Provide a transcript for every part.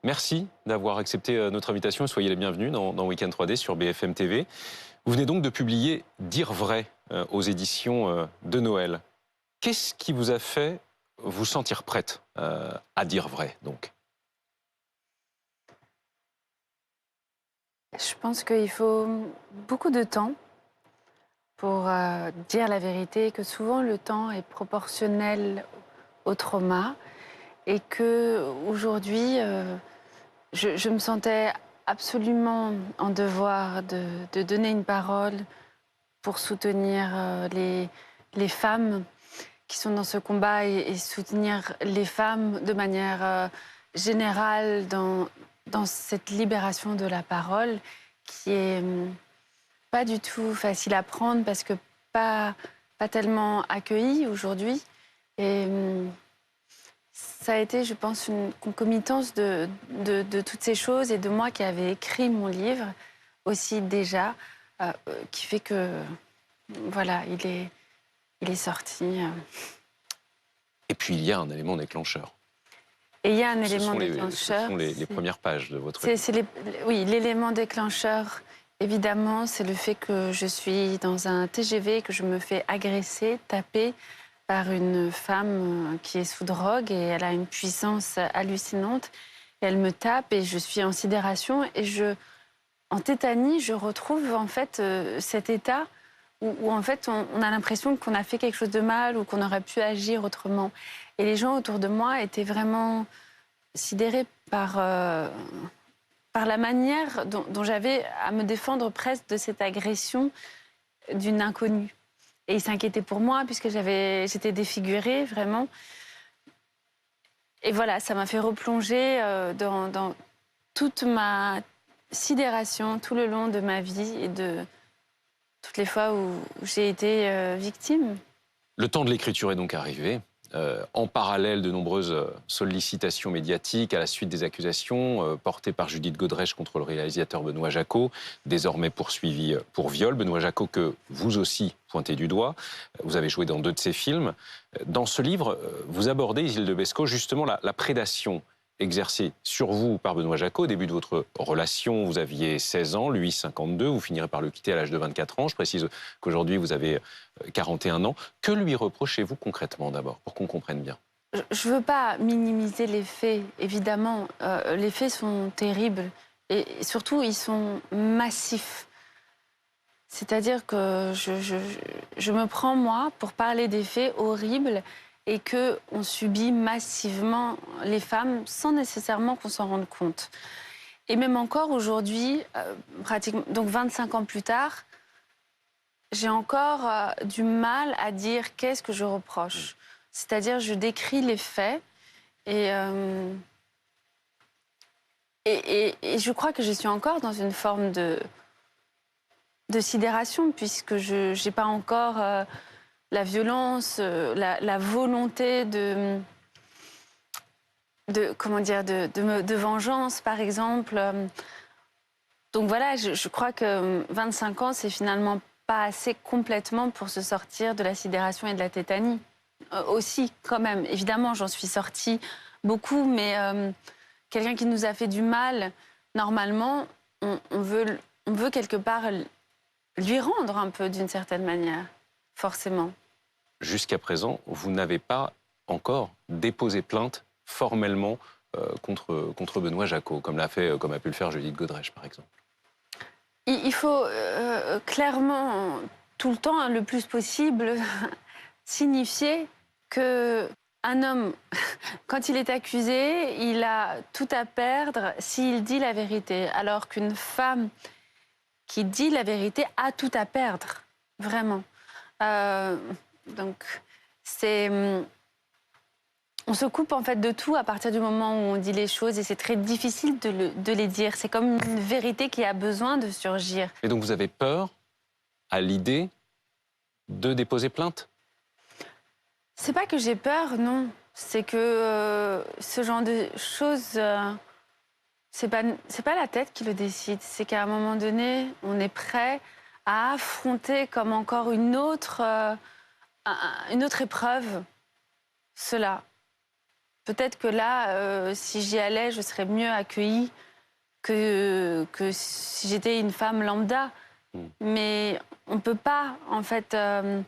Merci d'avoir accepté notre invitation et soyez les bienvenus dans Week-end 3D sur BFM TV. Vous venez donc de publier Dire vrai aux éditions de Noël. Qu'est-ce qui vous a fait vous sentir prête à dire vrai donc? Je pense qu'il faut beaucoup de temps pour dire la vérité, que souvent le temps est proportionnel au trauma et que aujourd'hui, je me sentais absolument en devoir de donner une parole pour soutenir les femmes qui sont dans ce combat et soutenir les femmes de manière générale dans cette libération de la parole qui est pas du tout facile à prendre parce que pas tellement accueillie aujourd'hui. Et ça a été, je pense, une concomitance de toutes ces choses et de moi qui avais écrit mon livre aussi déjà, qui fait que, voilà, il est sorti. Et puis il y a un élément déclencheur. Et il y a un Ce élément sont déclencheur. les premières pages de votre livre. Oui, l'élément déclencheur, évidemment, c'est le fait que je suis dans un TGV, que je me fais agresser, taper par une femme qui est sous drogue et elle a une puissance hallucinante. Et elle me tape et je suis en sidération et en tétanie, je retrouve en fait cet état où en fait on a l'impression qu'on a fait quelque chose de mal ou qu'on aurait pu agir autrement. Et les gens autour de moi étaient vraiment sidérés par la manière dont j'avais à me défendre presque de cette agression d'une inconnue. Et ils s'inquiétaient pour moi puisque j'étais défigurée vraiment. Et voilà, ça m'a fait replonger dans toute ma sidération tout le long de ma vie et de toutes les fois où j'ai été victime. Le temps de l'écriture est donc arrivé. En parallèle, de nombreuses sollicitations médiatiques à la suite des accusations portées par Judith Godrèche contre le réalisateur Benoît Jacot, désormais poursuivi pour viol. Benoît Jacot que vous aussi pointez du doigt. Vous avez joué dans 2 de ses films. Dans ce livre, vous abordez, Isilde Bescot, justement la prédation exercée sur vous par Benoît Jacot. Au début de votre relation, vous aviez 16 ans, lui 52, vous finirez par le quitter à l'âge de 24 ans. Je précise qu'aujourd'hui, vous avez 41 ans. Que lui reprochez-vous concrètement d'abord, pour qu'on comprenne bien? Je ne veux pas minimiser les faits, évidemment. Les faits sont terribles et surtout, ils sont massifs. C'est-à-dire que je me prends, moi, pour parler des faits horribles et qu'on subit massivement les femmes sans nécessairement qu'on s'en rende compte. Et même encore aujourd'hui, pratiquement, donc 25 ans plus tard, j'ai encore du mal à dire qu'est-ce que je reproche. C'est-à-dire, je décris les faits et, et je crois que je suis encore dans une forme de sidération, puisque je n'ai pas encore la violence, la volonté de vengeance, par exemple. Donc voilà, je crois que 25 ans, c'est finalement pas assez complètement pour se sortir de la sidération et de la tétanie. Aussi, quand même. Évidemment, j'en suis sortie beaucoup, mais quelqu'un qui nous a fait du mal, normalement, on veut quelque part lui rendre un peu d'une certaine manière, forcément. Jusqu'à présent, vous n'avez pas encore déposé plainte formellement contre Benoît Jacot, comme a pu le faire Judith Godrèche, par exemple. Il faut clairement, tout le temps, hein, le plus possible, signifier que un homme, quand il est accusé, il a tout à perdre s'il dit la vérité, alors qu'une femme qui dit la vérité a tout à perdre, vraiment. Donc, on se coupe en fait de tout à partir du moment où on dit les choses et c'est très difficile de les dire. C'est comme une vérité qui a besoin de surgir. Et donc vous avez peur à l'idée de déposer plainte? C'est pas que j'ai peur, non. C'est que ce genre de choses, c'est pas la tête qui le décide. C'est qu'à un moment donné, on est prêt à affronter comme encore une autre épreuve cela. peut-être que là, si j'y allais, je serais mieux accueillie que si j'étais une femme lambda. Mais on ne peut pas, en fait, ne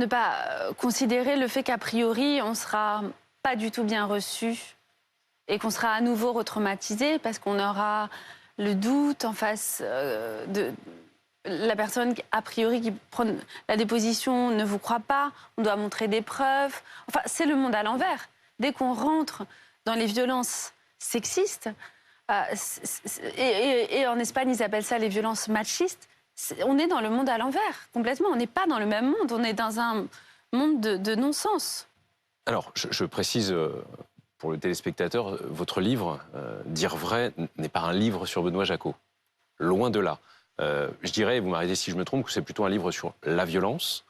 pas considérer le fait qu'a priori, on ne sera pas du tout bien reçu et qu'on sera à nouveau retraumatisé parce qu'on aura le doute en face de la personne, a priori, qui prend la déposition ne vous croit pas, on doit montrer des preuves. Enfin, c'est le monde à l'envers. Dès qu'on rentre dans les violences sexistes, et en Espagne, ils appellent ça les violences machistes. On est dans le monde à l'envers, complètement. On n'est pas dans le même monde, on est dans un monde de non-sens. Alors, je précise pour le téléspectateur, votre livre, Dire vrai, n'est pas un livre sur Benoît Jacot. Loin de là. Je dirais, vous m'arrêtez si je me trompe, que c'est plutôt un livre sur la violence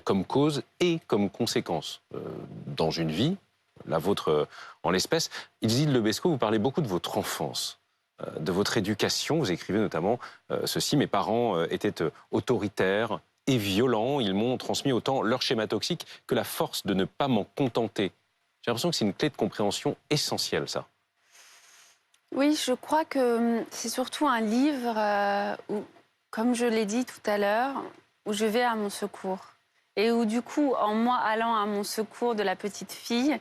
comme cause et comme conséquence dans une vie, la vôtre en l'espèce. Isil Lebesco, vous parlez beaucoup de votre enfance, de votre éducation. Vous écrivez notamment ceci: mes parents étaient autoritaires et violents. Ils m'ont transmis autant leur schéma toxique que la force de ne pas m'en contenter. J'ai l'impression que c'est une clé de compréhension essentielle, ça. Oui, je crois que c'est surtout un livre où, comme je l'ai dit tout à l'heure, où je vais à mon secours. Et où, du coup, en moi allant à mon secours de la petite fille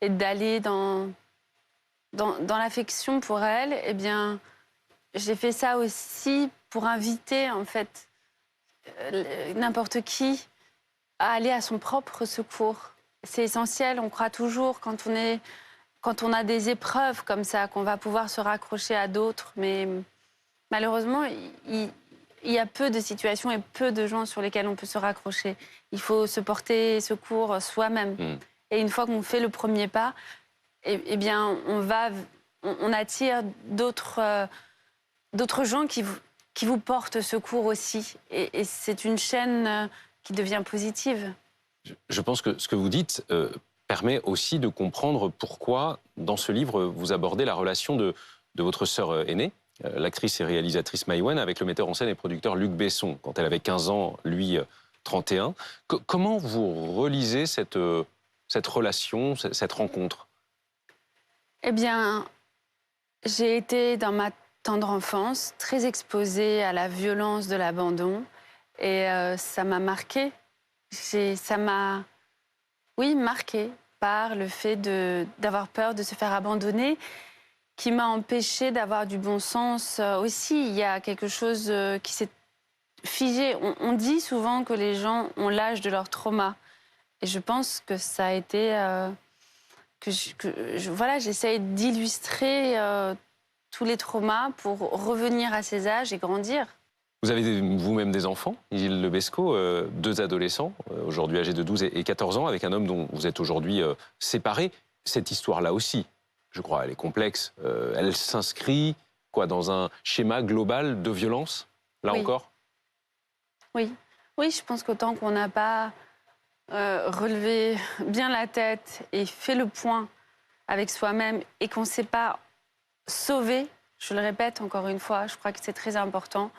et d'aller dans l'affection pour elle, eh bien, j'ai fait ça aussi pour inviter, en fait, n'importe qui à aller à son propre secours. C'est essentiel, on croit toujours, quand on a des épreuves comme ça, qu'on va pouvoir se raccrocher à d'autres. Mais malheureusement, il y a peu de situations et peu de gens sur lesquels on peut se raccrocher. Il faut se porter secours soi-même. Et une fois qu'on fait le premier pas, eh bien, on attire d'autres gens qui vous portent secours aussi. Et c'est une chaîne qui devient positive. Je pense que ce que vous dites permet aussi de comprendre pourquoi, dans ce livre, vous abordez la relation de votre sœur aînée, l'actrice et réalisatrice Maïwenn, avec le metteur en scène et producteur Luc Besson, quand elle avait 15 ans, lui 31. Comment vous relisez cette relation, cette rencontre? Eh bien, j'ai été, dans ma tendre enfance, très exposée à la violence de l'abandon. Et ça m'a marquée. Ça m'a, oui, marquée par le fait d'avoir peur de se faire abandonner, qui m'a empêchée d'avoir du bon sens aussi. Il y a quelque chose qui s'est figé. On dit souvent que les gens ont l'âge de leur trauma. Et je pense que ça a été... voilà, j'essaye d'illustrer tous les traumas pour revenir à ces âges et grandir. Vous avez vous-même des enfants, Isil Lebesco, 2 adolescents, aujourd'hui âgés de 12 et 14 ans, avec un homme dont vous êtes aujourd'hui séparés. Cette histoire-là aussi, je crois, elle est complexe. Elle s'inscrit dans un schéma global de violence, là Oui. encore? Oui, oui, je pense qu'autant qu'on n'a pas relevé bien la tête et fait le point avec soi-même et qu'on ne s'est pas sauvé, je le répète encore une fois, je crois que c'est très important,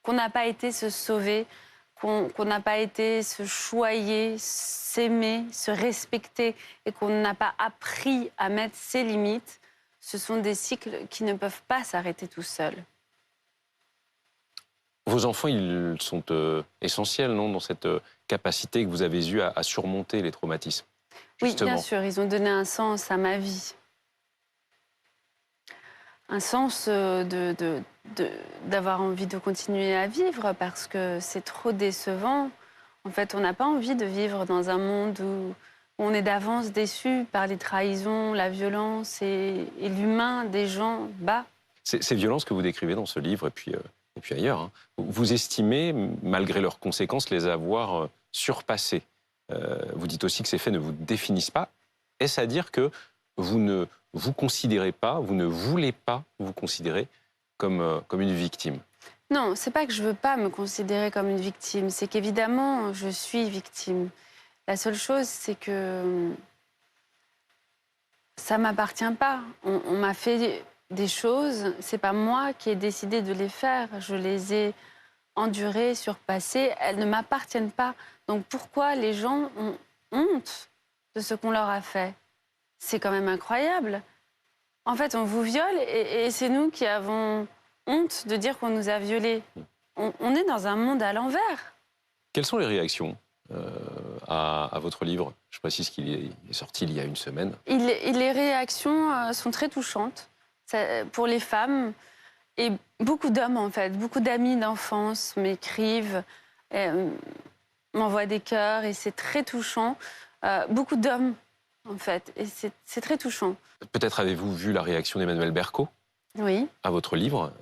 qu'on n'a pas été se sauver, qu'on n'a pas été se choyer, s'aimer, se respecter et qu'on n'a pas appris à mettre ses limites, ce sont des cycles qui ne peuvent pas s'arrêter tout seuls. Vos enfants, ils sont essentiels, non, dans cette capacité que vous avez eue à surmonter les traumatismes, justement. Oui, bien sûr, ils ont donné un sens à ma vie. Un sens d'avoir envie de continuer à vivre parce que c'est trop décevant. En fait, on n'a pas envie de vivre dans un monde où on est d'avance déçu par les trahisons, la violence et l'humain des gens bas. Ces violences que vous décrivez dans ce livre et puis ailleurs, hein, vous estimez, malgré leurs conséquences, les avoir surpassées. Vous dites aussi que ces faits ne vous définissent pas. Est-ce à dire que vous ne vous considérez pas, vous ne voulez pas vous considérer comme une victime? Non, c'est pas que je veux pas me considérer comme une victime, c'est qu'évidemment, je suis victime. La seule chose, c'est que ça m'appartient pas. On m'a fait des choses, c'est pas moi qui ai décidé de les faire. Je les ai endurées, surpassées. Elles ne m'appartiennent pas. Donc pourquoi les gens ont honte de ce qu'on leur a fait? c'est quand même incroyable. En fait, on vous viole et c'est nous qui avons honte de dire qu'on nous a violés. On est dans un monde à l'envers. Quelles sont les réactions à votre livre? Je précise qu'il est sorti il y a une semaine. Les réactions sont très touchantes pour les femmes et beaucoup d'hommes, en fait. Beaucoup d'amis d'enfance m'écrivent, m'envoient des cœurs et c'est très touchant. Beaucoup d'hommes, en fait, et c'est très touchant. Peut-être avez-vous vu la réaction d'Emmanuelle Berco Oui. à votre livre.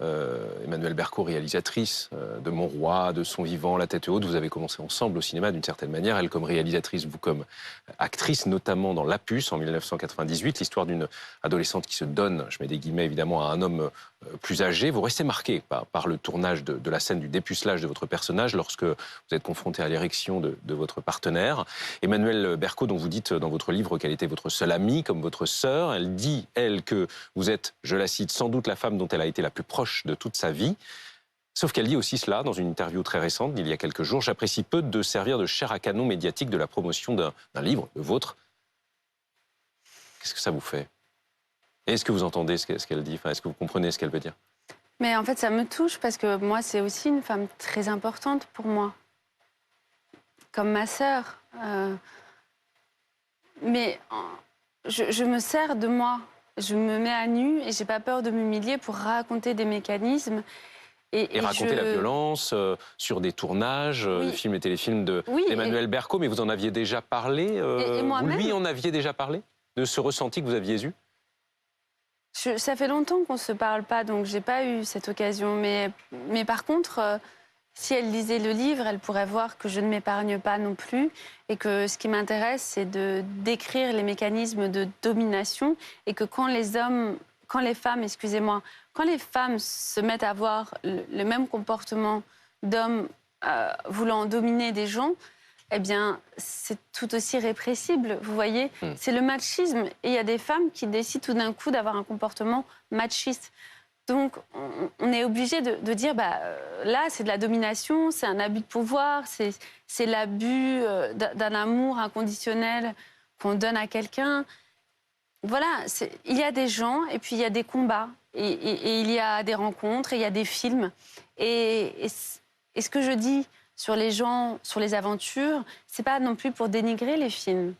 Emmanuelle Berco, réalisatrice de Mon Roi, de Son vivant, La tête haute. Vous avez commencé ensemble au cinéma d'une certaine manière, elle comme réalisatrice, vous comme actrice, notamment dans La Puce en 1998, l'histoire d'une adolescente qui se donne, je mets des guillemets évidemment, à un homme plus âgé. Vous restez marqué par le tournage de la scène du dépucelage de votre personnage lorsque vous êtes confronté à l'érection de votre partenaire. Emmanuelle Berco, dont vous dites dans votre livre qu'elle était votre seule amie, comme votre sœur, elle dit, elle, que vous êtes, je la cite, sans doute la femme dont elle a été la plus proche de toute sa vie. Sauf qu'elle dit aussi cela dans une interview très récente, d'il y a quelques jours. J'apprécie peu de servir de chair à canon médiatique de la promotion d'un livre, le vôtre. Qu'est-ce que ça vous fait? Et est-ce que vous entendez ce qu'elle dit? Est-ce que vous comprenez ce qu'elle veut dire? Mais en fait, ça me touche parce que moi, c'est aussi une femme très importante pour moi. Comme ma sœur. Mais je me sers de moi. Je me mets à nu et j'ai pas peur de m'humilier pour raconter des mécanismes. Et raconter la violence sur des tournages, oui. films et téléfilms d'Emmanuelle Berco, mais vous en aviez déjà parlé et vous moi-même. lui en aviez déjà parlé de ce ressenti que vous aviez eu? Ça fait longtemps qu'on ne se parle pas, donc j'ai pas eu cette occasion. Mais par contre, si elle lisait le livre, elle pourrait voir que je ne m'épargne pas non plus et que ce qui m'intéresse, c'est de décrire les mécanismes de domination et que quand les femmes se mettent à avoir le même comportement d'hommes voulant dominer des gens, eh bien, c'est tout aussi répressible, vous voyez. C'est le machisme. Et il y a des femmes qui décident tout d'un coup d'avoir un comportement machiste. Donc, on est obligé de dire, là, c'est de la domination, c'est un abus de pouvoir, c'est l'abus d'un amour inconditionnel qu'on donne à quelqu'un. Voilà, il y a des gens et puis il y a des combats. Et il y a des rencontres et il y a des films. Et ce que je dis sur les gens, sur les aventures, c'est pas non plus pour dénigrer les films.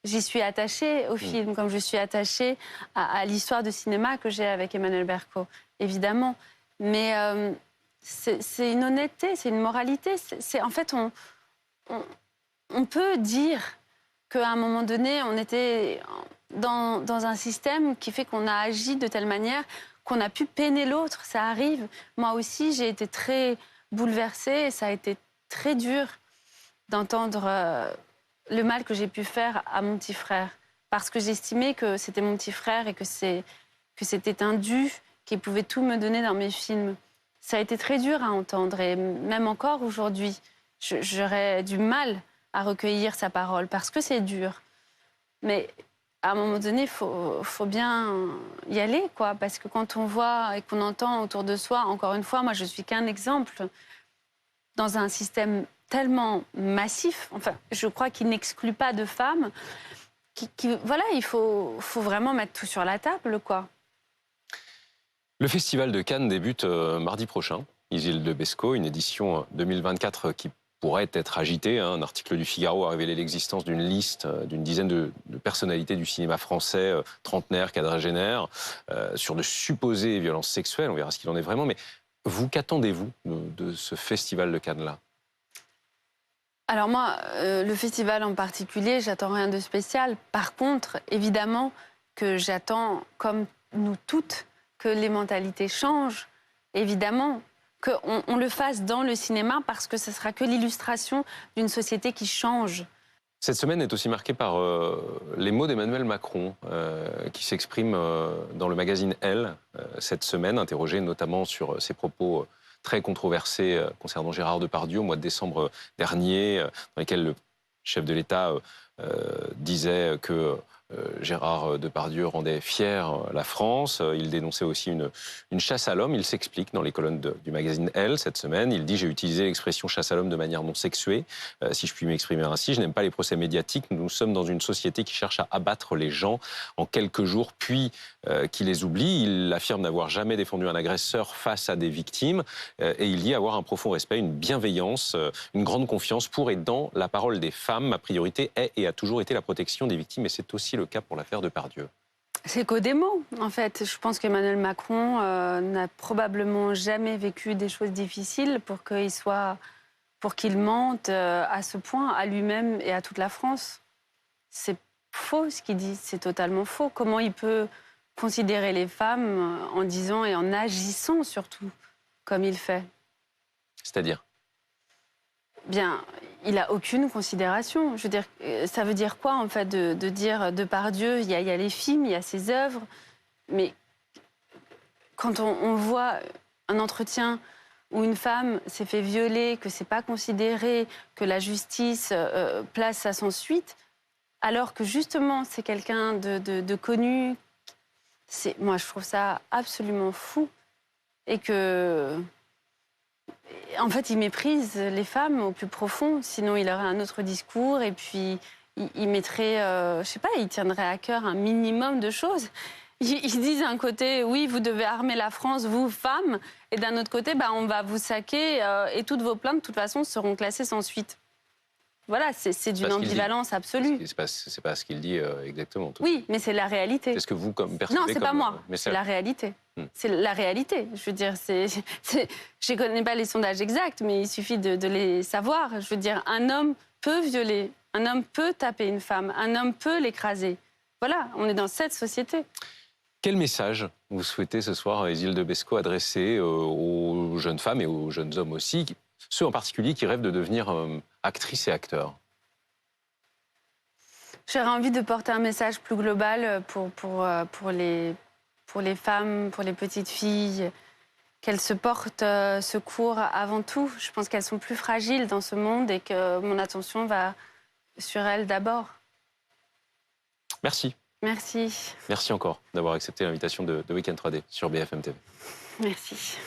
J'y suis attachée aux films, comme je suis attachée à l'histoire de cinéma que j'ai avec Emmanuelle Berco, évidemment. Mais c'est une honnêteté, c'est une moralité. En fait, on peut dire qu'à un moment donné, on était dans un système qui fait qu'on a agi de telle manière qu'on a pu peiner l'autre. Ça arrive. Moi aussi, j'ai été très bouleversée et ça a été très dur d'entendre le mal que j'ai pu faire à mon petit frère. Parce que j'estimais que c'était mon petit frère et que c'était un dû qui pouvait tout me donner dans mes films. Ça a été très dur à entendre et même encore aujourd'hui, j'aurais du mal à recueillir sa parole parce que c'est dur. Mais à un moment donné, il faut bien y aller, quoi. Parce que quand on voit et qu'on entend autour de soi, encore une fois, moi je suis qu'un exemple, dans un système tellement massif, enfin, je crois qu'il n'exclut pas de femmes, voilà, il faut vraiment mettre tout sur la table, quoi. Le Festival de Cannes débute mardi prochain, Isilde Besco, une édition 2024 qui pourrait être agitée. Un article du Figaro a révélé l'existence d'une liste d'une dizaine de personnalités du cinéma français, trentenaires, quadragénaires, sur de supposées violences sexuelles. On verra ce qu'il en est vraiment. Mais vous, qu'attendez-vous de ce Festival de Cannes-là? Alors moi, le festival en particulier, j'attends rien de spécial. Par contre, évidemment que j'attends, comme nous toutes, que les mentalités changent. Évidemment qu'on le fasse dans le cinéma parce que ce sera que l'illustration d'une société qui change. Cette semaine est aussi marquée par les mots d'Emmanuel Macron, qui s'exprime dans le magazine Elle cette semaine, interrogé notamment sur ses propos très controversés concernant Gérard Depardieu au mois de décembre dernier, dans lesquels le chef de l'État disait que Gérard Depardieu rendait fière la France. Il dénonçait aussi une chasse à l'homme. Il s'explique dans les colonnes du magazine Elle cette semaine. Il dit « J'ai utilisé l'expression chasse à l'homme de manière non sexuée. Si je puis m'exprimer ainsi, je n'aime pas les procès médiatiques. Nous sommes dans une société qui cherche à abattre les gens en quelques jours, puis qui les oublie. » Il affirme n'avoir jamais défendu un agresseur face à des victimes. Et il dit avoir un profond respect, une bienveillance, une grande confiance pour et dans la parole des femmes. Ma priorité est et a toujours été la protection des victimes. Et c'est aussi le cas pour l'affaire Depardieu. C'est qu'au des mots, en fait. Je pense qu'Emmanuel Macron n'a probablement jamais vécu des choses difficiles pour qu'il mente à ce point à lui-même et à toute la France. C'est faux ce qu'il dit, c'est totalement faux. Comment il peut considérer les femmes en disant et en agissant surtout comme il fait? C'est-à-dire? Bien, il n'a aucune considération. Je veux dire, ça veut dire quoi, en fait, de dire Depardieu, il y a les films, il y a ses œuvres, mais quand on voit un entretien où une femme s'est fait violer, que c'est pas considéré, que la justice place ça sans suite, alors que justement c'est quelqu'un de connu, moi je trouve ça absolument fou et que... En fait, il méprise les femmes au plus profond, sinon il aurait un autre discours et puis il mettrait, je sais pas, il tiendrait à cœur un minimum de choses. Ils disent d'un côté, oui, vous devez armer la France, vous, femmes, et d'un autre côté, bah, on va vous saquer et toutes vos plaintes, de toute façon, seront classées sans suite. Voilà, c'est d'une ambivalence absolue. C'est pas ce qu'il dit exactement. Oui, mais c'est la réalité. C'est ce que vous percevez. Non, c'est pas moi. Mais c'est la réalité. C'est la réalité. Je veux dire, je ne connais pas les sondages exacts, mais il suffit de les savoir. Je veux dire, un homme peut violer, un homme peut taper une femme, un homme peut l'écraser. Voilà, on est dans cette société. Quel message vous souhaitez ce soir, Isilde de Bescot, adresser aux jeunes femmes et aux jeunes hommes aussi, ceux en particulier qui rêvent de devenir actrices et acteurs? J'aurais envie de porter un message plus global pour les femmes, pour les petites filles, qu'elles se portent secours avant tout. Je pense qu'elles sont plus fragiles dans ce monde et que mon attention va sur elles d'abord. Merci. Merci. Merci encore d'avoir accepté l'invitation de Week-end 3D sur BFM TV. Merci.